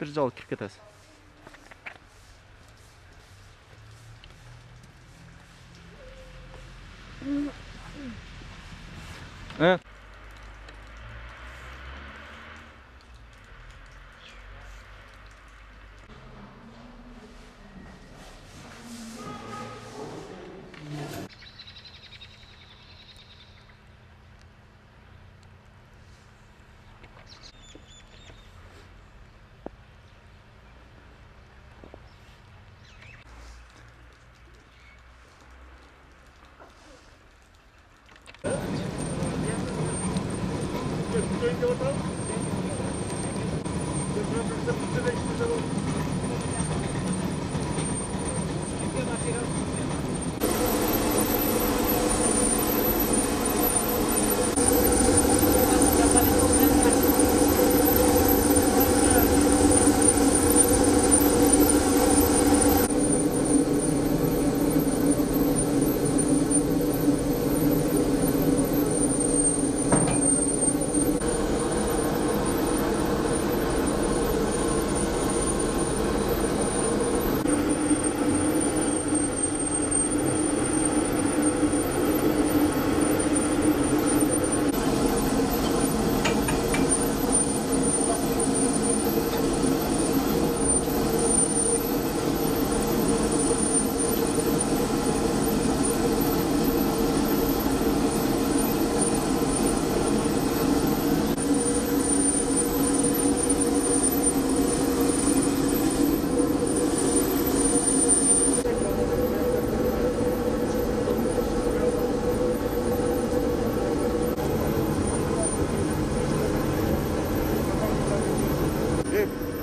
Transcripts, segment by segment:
бир жолу кирип кетесиз.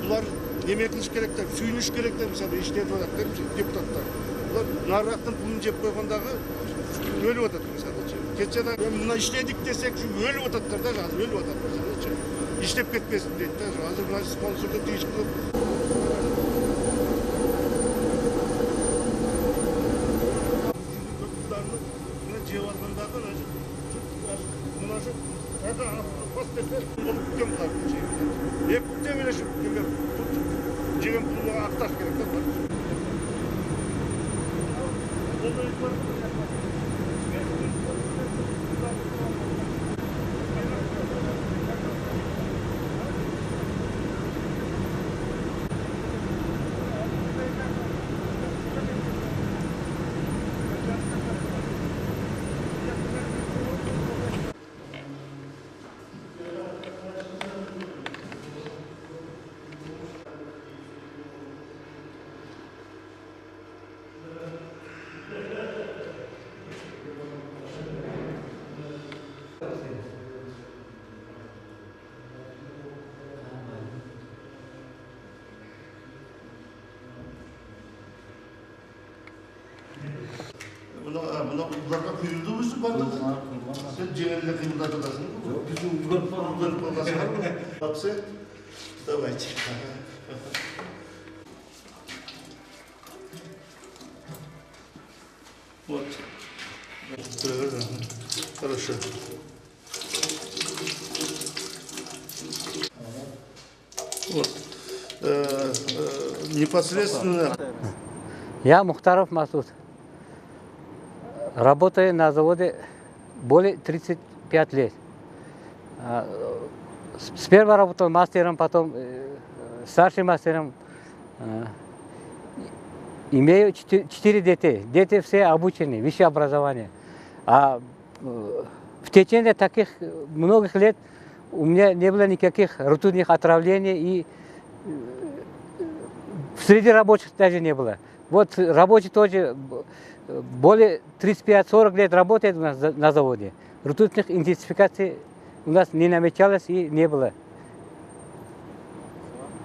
Бұлар неме қылыш керектер, сүйініш керектер, мысалы, іштетіп жатыр, депутаттар. Бұлар нарықтың пұлын жеп қойғандағы өліп жатыр, мысалы. Кетсе де, мына іштедік десек, өліп жатыр да, қазір өліп жатыр, мысалы. İşlep ketmesin deydi de, hazır meclis sponsorda değiş kılıp. Hep de böyle şu cebim puluna aktar gerekli var. Bunlarga kıyıldı mısın bana? Sen cennetle kıyıldı adasın mı? Yok, bizim uygarlık olması var mı? Baksa, давайте. Вот. Хорошо. Вот. Непосредственно. Я Мухтаров Масуд. Работаю на заводе более 35 лет. Сперва работал мастером, потом старшим мастером. Имею 4 детей. Дети все обучены, высшее образование. А в течение таких многих лет у меня не было никаких ртутных отравлений и среди рабочих даже не было. Вот рабочий тоже более 35-40 лет работает у нас на заводе. Ртутных идентификаций у нас не намечалось и не было.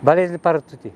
Болезнь по ртути.